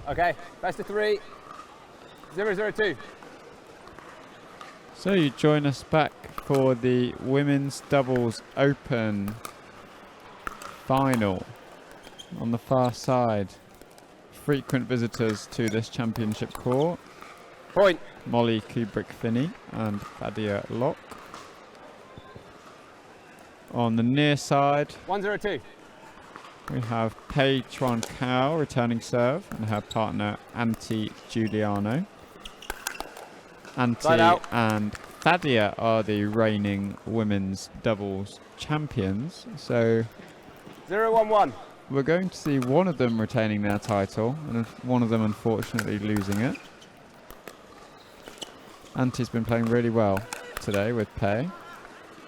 Okay, best of 3. 0-0-2. So you join us back for the Women's Doubles Open final on the far side. Frequent visitors to this championship court. Point. Mollie Kubrick-Finney and Thaddea Locke. On the near side, 1-0-2. we have Pei Chuan Kao returning serve and her partner Giuliano. Side out. And Thaddea are the reigning women's doubles champions. So 0-1-1. we're going to see one of them retaining their title and one of them unfortunately losing it. Anti's been playing really well today with Pei.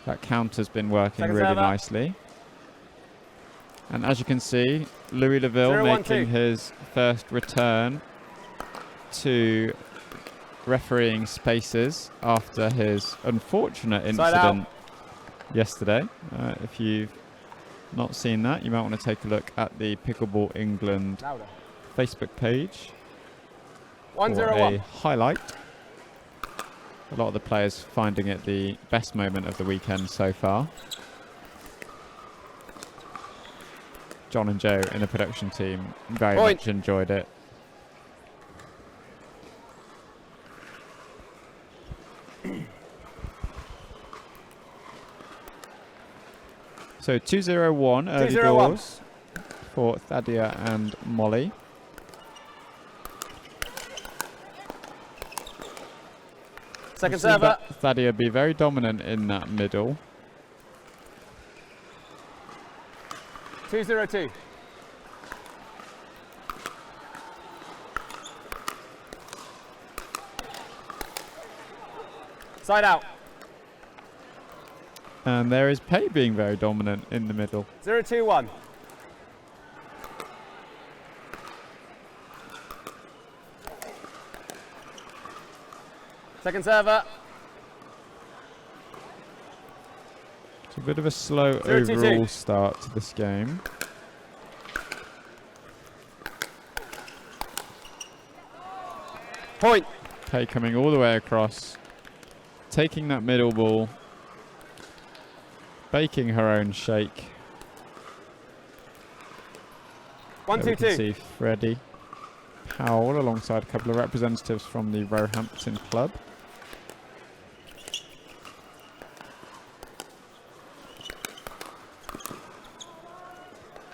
That counter's been working really nicely. And as you can see, Louis Leville making his first return to refereeing spaces after his unfortunate incident yesterday. If you've not seen that, you might want to take a look at the Pickleball England Facebook page for a highlight. A lot of the players finding it the best moment of the weekend so far. John and Joe in the production team very much enjoyed it. So 2-0-1 early doors for Thaddea and Mollie. Second server. Thaddea be very dominant in that middle. 2-0-2. Side out. And there is Pei being very dominant in the middle. 0-2-1. Second server. It's a bit of a slow overall start to this game. Point. Pei coming all the way across, taking that middle ball, baking her own shake. 1-2-2. We can see Freddie Powell alongside a couple of representatives from the Roehampton Club.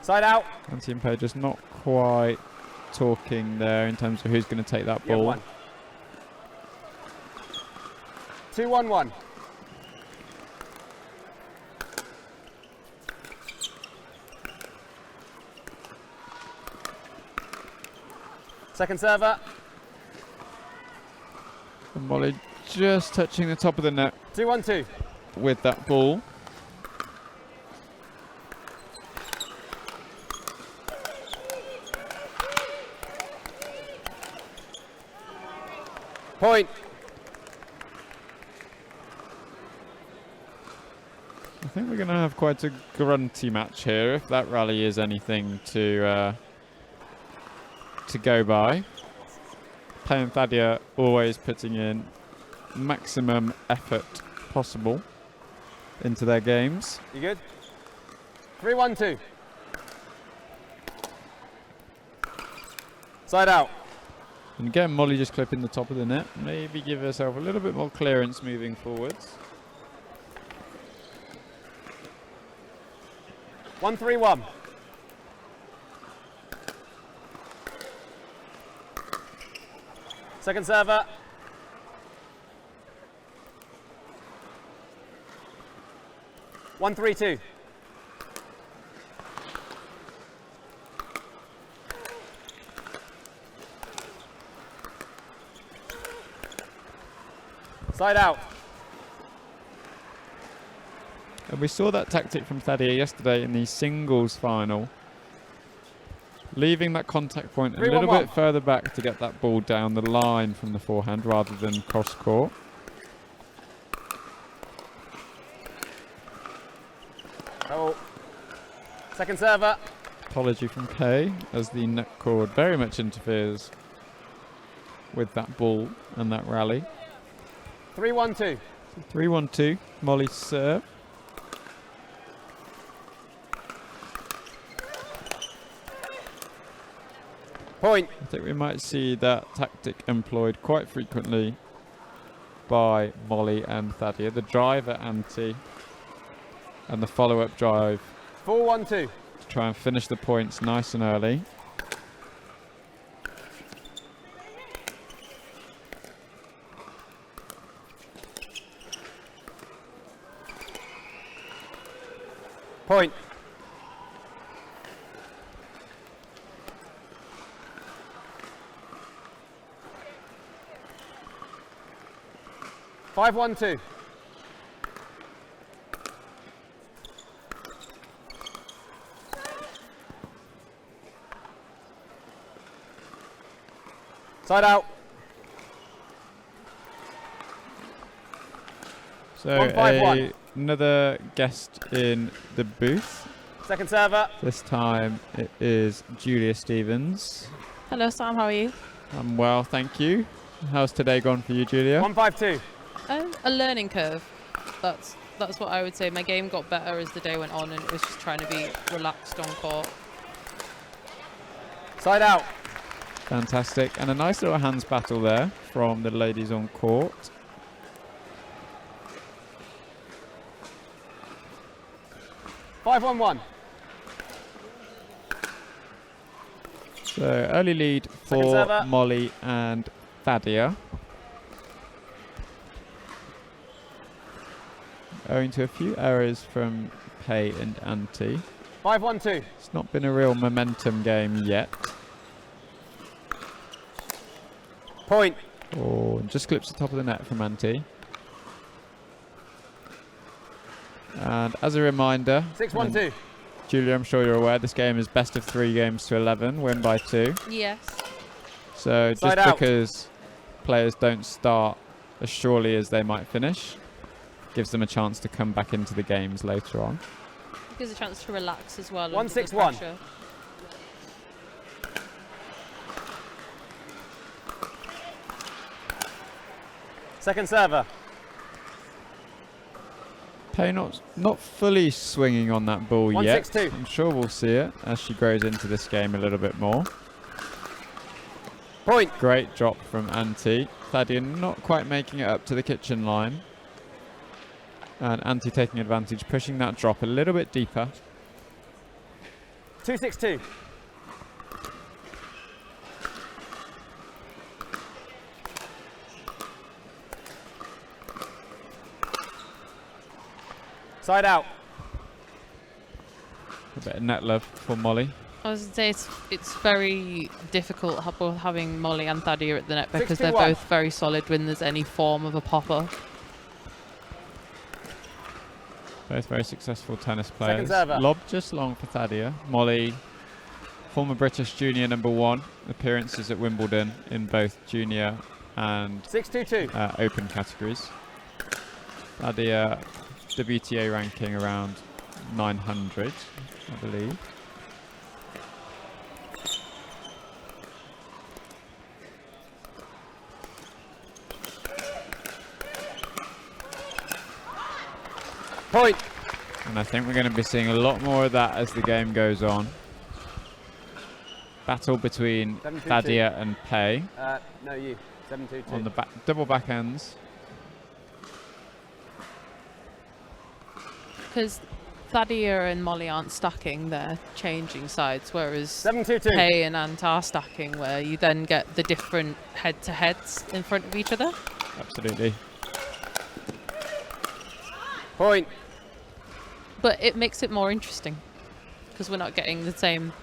Side out. Anti and Pei just not quite talking there in terms of who's going to take that ball. 2-1-1. Second server. And Mollie just touching the top of the net 2-1-2. with that ball. Point. I think we're going to have quite a grunty match here, if that rally is anything to go by. Pei and Thaddea always putting in maximum effort possible into their games. You good? 3-1-2. Side out. And again, Mollie just clipping the top of the net. Maybe give herself a little bit more clearance moving forwards. 1-3-1. Second server. One, 3-2. Side out. And we saw that tactic from Thaddea yesterday in the singles final. Leaving that contact point a little bit further back to get that ball down the line from the forehand rather than cross court. Oh. Second server. Apology from Kay as the net cord very much interferes with that ball and that rally. 3-1-2. 3-1-2, Mollie's serve. Point. I think we might see that tactic employed quite frequently by Mollie and Thaddea. The driver ante and the follow-up drive 4-1-2. to try and finish the points nice and early. Point. Five, 1-2. Side out. So 1-5-1. Another guest in the booth. Second server. This time it is Julia Stevens. Hello Sam, how are you? I'm well, thank you. How's today gone for you, Julia? 1-5-2. A learning curve. That's what I would say. My game got better as the day went on, and it was just trying to be relaxed on court. Side out. Fantastic. And a nice little hands battle there from the ladies on court. 5-1-1. So early lead for Mollie and Thaddea. Owing to a few errors from Pei and Ante. 5-1-2. It's not been a real momentum game yet. Point. Oh, just clips the top of the net from Ante. And as a reminder, 6-1-2. Julia, I'm sure you're aware, this game is best of 3 games to 11, win by 2. Yes. So just Side out. because players don't start as surely as they might finish, gives them a chance to come back into the games later on. Gives a chance to relax as well. 1-6-1. Second server. Pei not fully swinging on that ball yet. 1-6-2. I'm sure we'll see it as she grows into this game a little bit more. Point. Great drop from Ante. Thaddea not quite making it up to the kitchen line. And Ante taking advantage, pushing that drop a little bit deeper. 2-6-2. Side out. A bit of net love for Mollie. I was going to say it's very difficult both having Mollie and Thaddea at the net because they're 6-2-1. both very solid when there's any form of a popper. Both very successful tennis Second players. server. Lob just long for Thaddea. Mollie, former British junior #1, appearances at Wimbledon in both junior and 6-2-2. open categories. Thaddea, WTA ranking around 900, I believe. Point. And I think we're going to be seeing a lot more of that as the game goes on. Battle between 7-2-2. Thaddea and Pei No, you. 7-2-2. on the double backhands. Because Thaddea and Mollie aren't stacking, they're changing sides, whereas 7-2-2. Pei and Ant are stacking, where you then get the different head-to-heads in front of each other. Absolutely. Point. But it makes it more interesting because we're not getting the same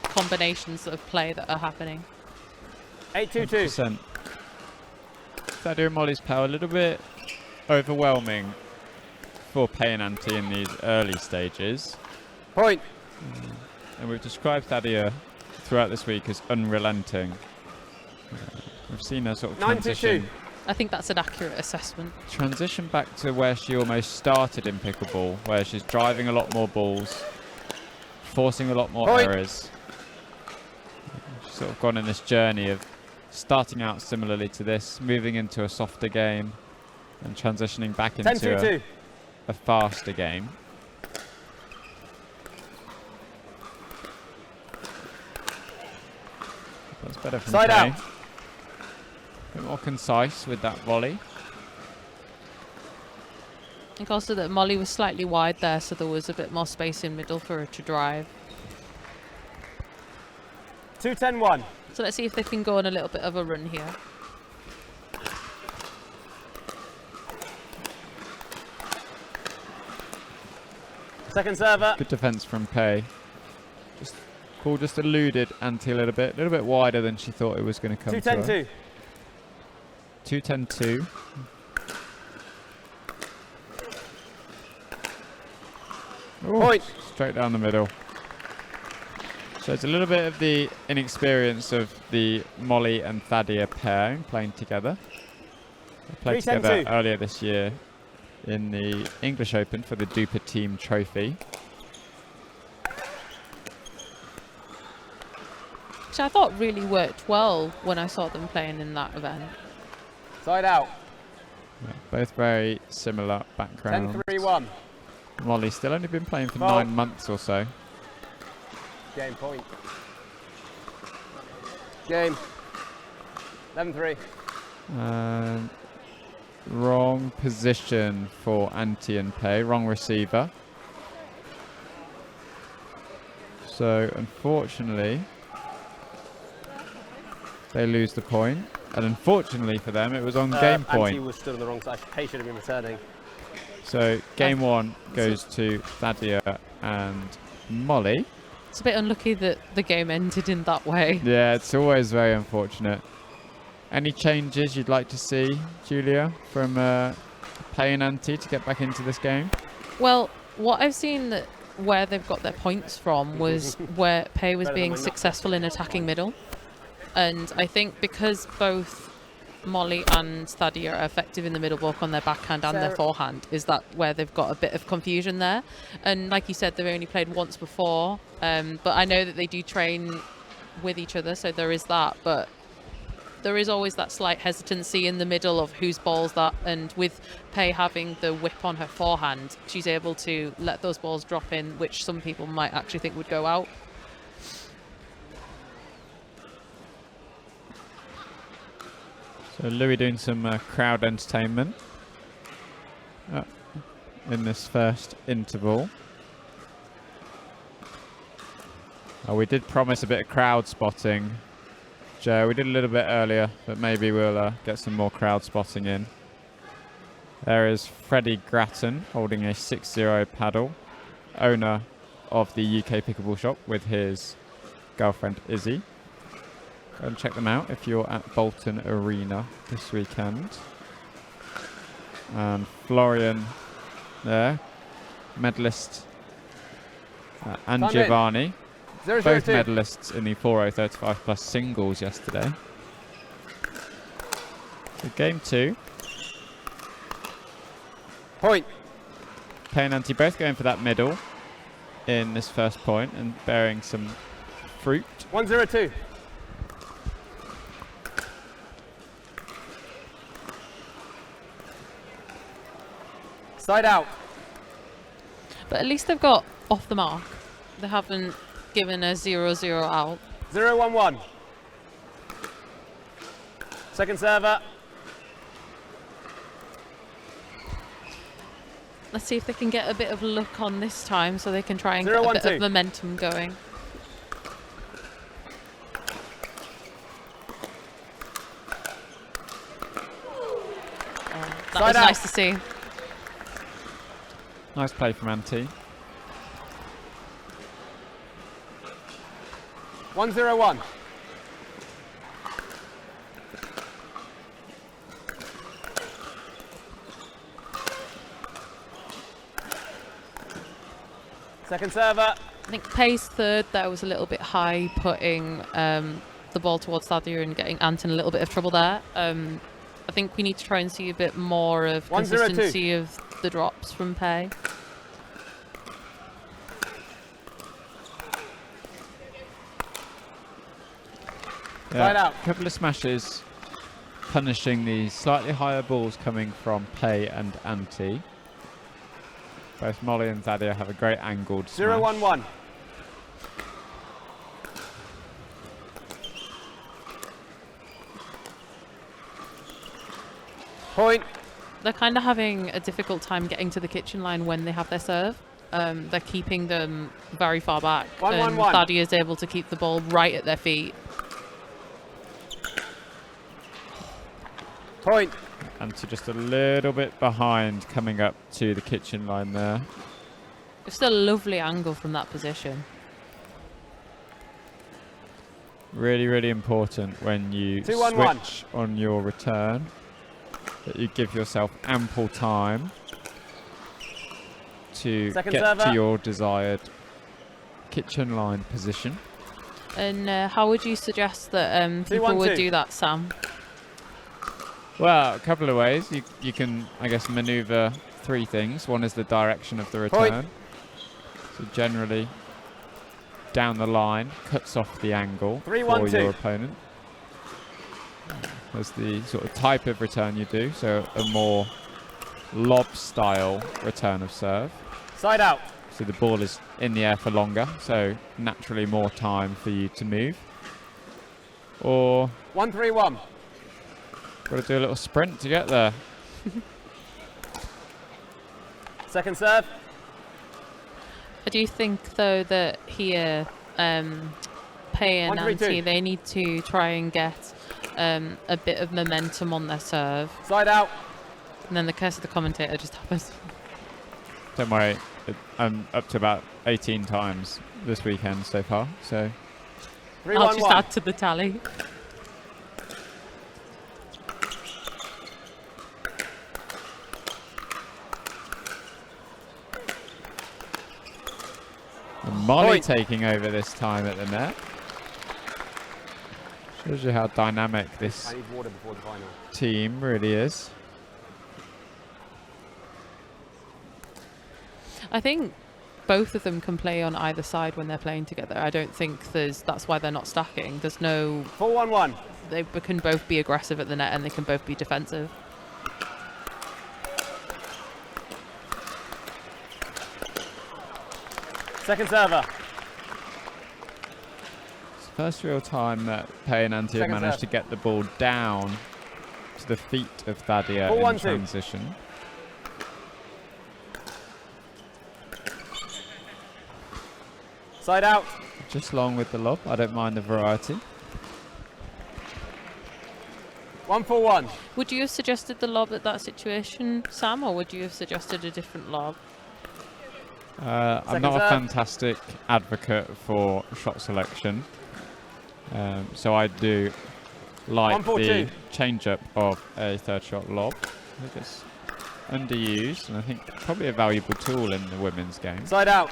combinations of play that are happening. 8-2-2. 100%. Thaddea and Mollie's power a little bit overwhelming for Pei and Ante in these early stages. Point. And we've described Thaddea throughout this week as unrelenting. We've seen her sort of 9-2-2. I think that's an accurate assessment. transition back to where she almost started in pickleball, where she's driving a lot more balls forcing a lot more Point. errors. She's sort of gone in this journey of starting out similarly to this, moving into a softer game, and transitioning back into 10-2-2. a faster game. That's better from Side Kay. out. A bit more concise with that volley. I think also that Mollie was slightly wide there, so there was a bit more space in middle for her to drive. 2-10-1. So let's see if they can go on a little bit of a run here. Second server. Good defense from Pei. Ball just eluded Ante a little bit wider than she thought it was going to come to her. 2-10-2. 2-10-2. Ooh, Point. straight down the middle. Shows a little bit of the inexperience of the Mollie and Thaddea pair playing together. They played 3-10-2. together earlier this year in the English Open for the Duper Team Trophy. Which I thought really worked well when I saw them playing in that event. Side out. Yeah, both very similar backgrounds. 10-3-1. Mollie's still only been playing for Ball. 9 months or so. Game point. Game. 11-3. Wrong position for Ante and Pei. Wrong receiver. So unfortunately, they lose the point. And unfortunately for them, it was on game point. Ante was stood on the wrong side. Pei should have been returning. So game one goes to Thaddea and Mollie. It's a bit unlucky that the game ended in that way. Yeah, it's always very unfortunate. Any changes you'd like to see, Julia, from Pei and Ante to get back into this game? Well, what I've seen that where they've got their points from was where Pei was being successful in attacking middle. And I think because both Mollie and Thaddea are effective in the middle block on their backhand and their forehand, is that where they've got a bit of confusion there. And like you said, they've only played once before, but I know that they do train with each other, so there is that. But there is always that slight hesitancy in the middle of whose ball's that, and with Pei having the whip on her forehand, she's able to let those balls drop in, which some people might actually think would go out. So Louis doing some crowd entertainment in this first interval. We did promise a bit of crowd spotting, Joe. We did a little bit earlier, but maybe we'll get some more crowd spotting in. There is Freddie Grattan holding a 6-0 paddle, owner of the UK Pickleball Shop with his girlfriend Izzy. Go and check them out if you're at Bolton Arena this weekend. And Florian there, medalist, and Time Giovanni, 0-0-2. both medalists in the 4x35 plus singles yesterday. So game two. Point. Pei and Ante both going for that middle in this first point and bearing some fruit. 1-0-2. Side out. But at least they've got off the mark. They haven't given a 0-0 out. 0-1-1. Second server. Let's see if they can get a bit of luck on this time so they can try and get a 0-1-2. bit of momentum going. That Side was out. nice to see. Nice play from Ante. 1-0-1. Second server. I think pace third there was a little bit high, putting the ball towards Thaddea and getting Ant in a little bit of trouble there. I think we need to try and see a bit more of 1-0-2. consistency of the drops from Pei. Side out. A couple of smashes punishing the slightly higher balls coming from Pei and Antti. Both Mollie and Thaddea have a great angled smash. 0-1-1. Point. They're kind of having a difficult time getting to the kitchen line when they have their serve. They're keeping them very far back. 1-1-1. And Thaddea is able to keep the ball right at their feet. Point. Antti just a little bit behind coming up to the kitchen line there. It's a lovely angle from that position. Really, really important when you 2-1-1. switch on your return that you give yourself ample time to Second get server. to your desired kitchen line position. And how would you suggest that people 2-1-2. would do that, Sam? Well, a couple of ways. You can, I guess, maneuver three things. One is the direction of the return. Point. So generally, down the line, cuts off the angle 3-1-2. for your opponent. That's the sort of type of return you do. So a more lob-style return of serve. Side out. So the ball is in the air for longer, so naturally more time for you to move. Or 1-3-1. got to do a little sprint to get there. Second serve. I do think, though, that here, Pei and 1-3-2. Antti, they need to try and get a bit of momentum on their serve. Side out. And then the curse of the commentator just happens. Don't worry, I'm up to about 18 times this weekend so far, so 3-1-1. I'll just add to the tally. and Mollie Point. taking over this time at the net. Shows you how dynamic this I need water before the final. team really is. I think both of them can play on either side when they're playing together. I don't think that's why they're not stacking. There's no... 4-1-1. They can both be aggressive at the net and they can both be defensive. Second server. It's the first real time that Pei and Antti have Second managed serve. to get the ball down to the feet of Thaddea in 4-1-2. transition. Side out. Just long with the lob, I don't mind the variety. 1-4-1. Would you have suggested the lob at that situation, Sam, or would you have suggested a different lob? I'm Second not a serve. fantastic advocate for shot selection, so I do like 1-4-2. the change-up of a third shot lob. I think it's underused, and I think probably a valuable tool in the women's game. Side out.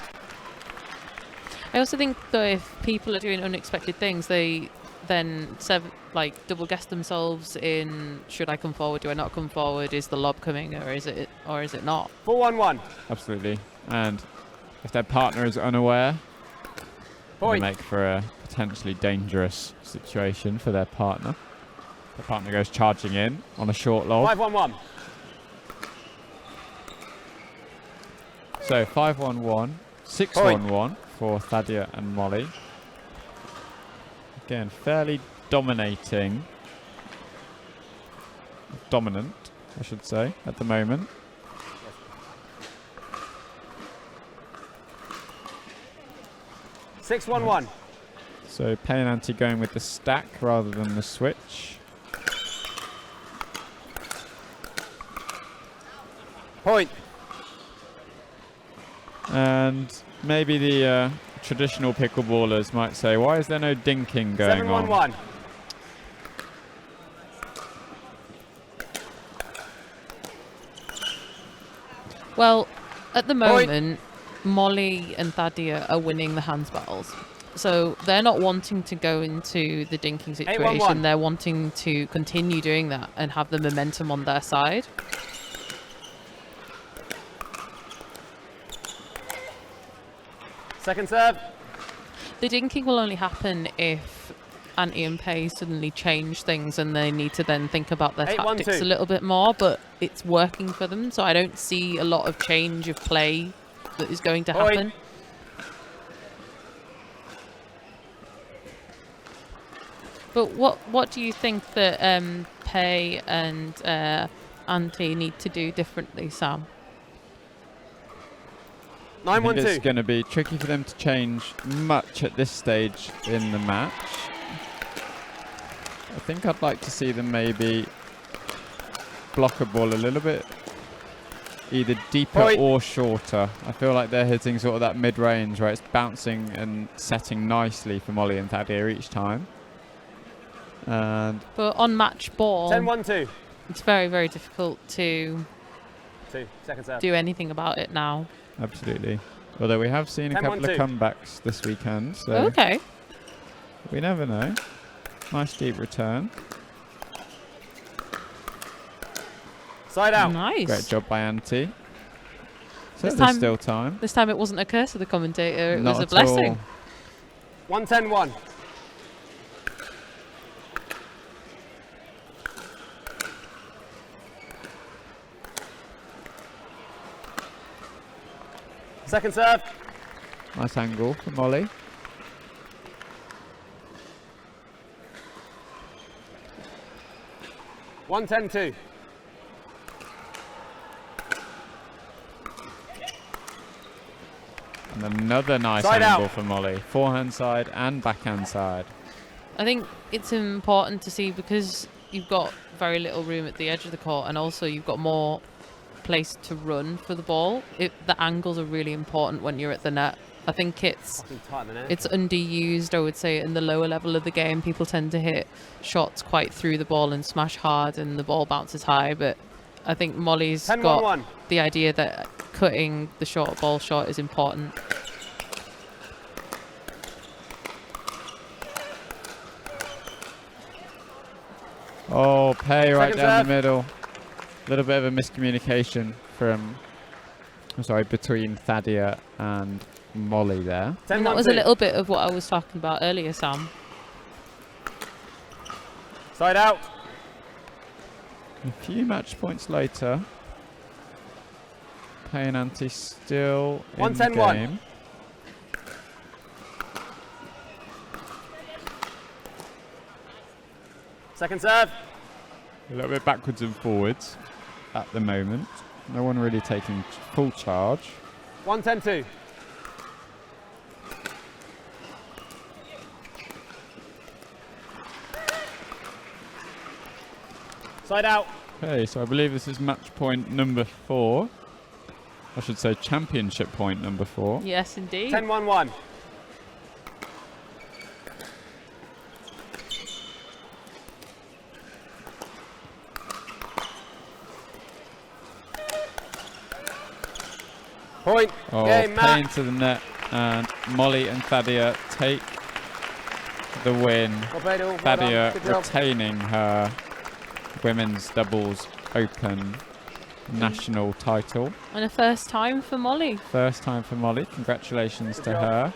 I also think, though, if people are doing unexpected things, they then double guess themselves in, should I come forward, do I not come forward, is the lob coming, or is it not? 4-1-1. Absolutely, and if their partner is unaware, it'll Point. make for a potentially dangerous situation for their partner. The partner goes charging in on a short lob. 5-1-1. So 5-1-1, 6-1-1 for Thaddea and Mollie. Again, fairly dominant, I should say, at the moment. Six, 1-1. So Pei and Antti going with the stack rather than the switch. Point. And maybe the traditional pickleballers might say, why is there no dinking going 7-1-1. Well, at the moment, Mollie and Thaddea are winning the hands battles. So they're not wanting to go into the dinking situation. 8-1-1. They're wanting to continue doing that and have the momentum on their side. Second serve. The dinking will only happen if Antti and Pei suddenly change things and they need to then think about their 8-1-2. tactics a little bit more, but it's working for them, so I don't see a lot of change of play that is going to happen. But what do you think that Pei and Antti need to do differently, Sam? I think it's 9-1-2. going to be tricky for them to change much at this stage in the match. I think I'd like to see them maybe block a ball a little bit either deeper Point. or shorter. I feel like they're hitting sort of that mid-range where it's bouncing and setting nicely for Mollie and Thaddea each time. And But on match ball, 10-1-2. it's very, very difficult to 2. Second serve. do anything about it now. absolutely. Although we have seen a couple of 10-1-2. comebacks this weekend, so Okay. we never know. Nice deep return. Side out. Nice. Great job by Antti. So This there's time- still time. This time it wasn't a curse of the commentator, it Not was a at blessing. all. 1-10-1. Second serve. Nice angle for Mollie. One 10-2. And another nice Side angle out. for Mollie. Forehand side and backhand side. I think it's important to see because you've got very little room at the edge of the court and also you've got more place to run for the ball. The angles are really important when you're at the net. I think it's underused, I would say, in the lower level of the game. People tend to hit shots quite through the ball and smash hard and the ball bounces high, but I think Mollie's 10-1-1. got the idea that cutting the short ball short is important. Oh, Pei right Second down serve. the middle. A little bit of a miscommunication between Thaddea and Mollie there. And that was a little bit of what I was talking about earlier, Sam. Side out. A few match points later. Pei and Antti still in the 1-10-1. game. Second serve. A little bit backwards and forwards at the moment. No one really taking full charge. 1-10-2. Side out. Okay, so I believe this is match point number 4. I should say championship point number 4. Yes, indeed. 10-1-1. Point. Oh, Game Pei match. into the net, and Mollie and Thaddea take the win. Well played all. Well Thaddea done. Good job. retaining her women's doubles open national title. And a first time for Mollie. First time for Mollie. Congratulations Good to job. her.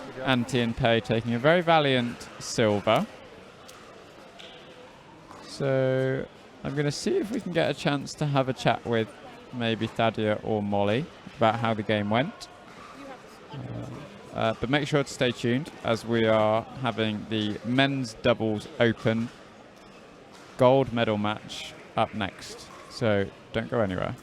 Good job. Antti and Pei taking a very valiant silver. So I'm going to see if we can get a chance to have a chat with maybe Thaddea or Mollie about how the game went. But make sure to stay tuned as we are having the men's doubles open gold medal match up next. So don't go anywhere.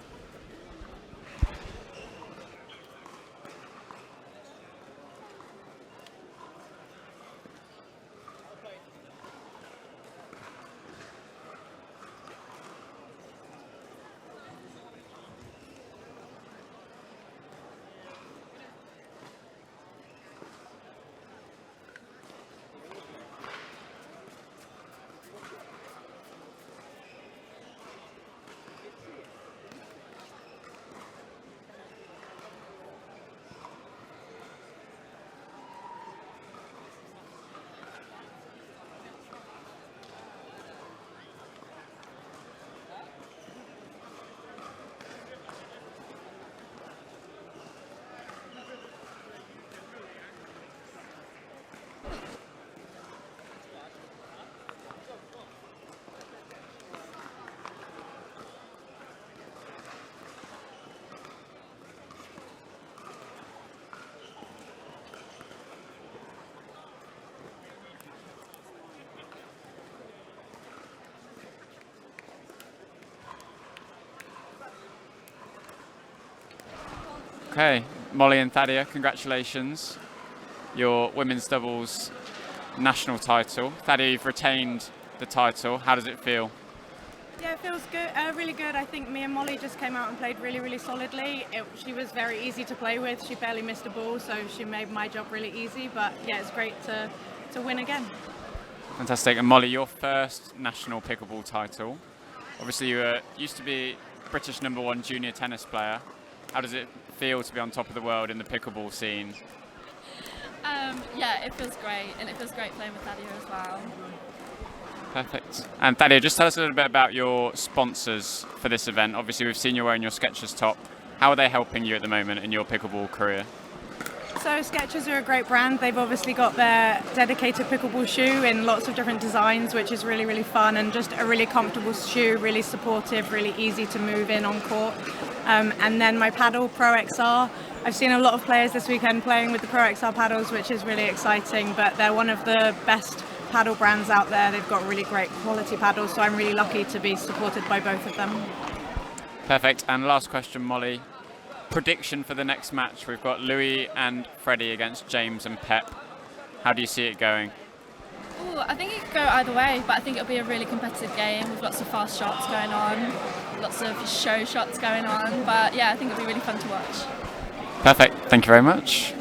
Okay, Mollie and Thaddea, congratulations. Your women's doubles national title. Thaddea, you've retained the title. How does it feel? Yeah, it feels good, really good. I think me and Mollie just came out and played really, really solidly. She was very easy to play with. She barely missed a ball, so she made my job really easy. But yeah, it's great to win again. Fantastic. And Mollie, your first national pickleball title. Obviously, you used to be British #1 junior tennis player. How does it feel to be on top of the world in the pickleball scene? Yeah, it feels great, and it feels great playing with Thaddea as well. Perfect. And Thaddea, just tell us a little bit about your sponsors for this event. Obviously, we've seen you wearing your Skechers top. How are they helping you at the moment in your pickleball career? So Skechers are a great brand. They've obviously got their dedicated pickleball shoe in lots of different designs, which is really, really fun, and just a really comfortable shoe, really supportive, really easy to move in on court. And then my paddle, Pro XR. I've seen a lot of players this weekend playing with the Pro XR paddles, which is really exciting, but they're one of the best paddle brands out there. They've got really great quality paddles, so I'm really lucky to be supported by both of them. Perfect. And last question, Mollie. Prediction for the next match. We've got Louis and Freddie against James and Pep. How do you see it going? Ooh, I think it could go either way, but I think it'll be a really competitive game with lots of fast shots going on, lots of show shots going on. But yeah, I think it'll be really fun to watch. Perfect. Thank you very much.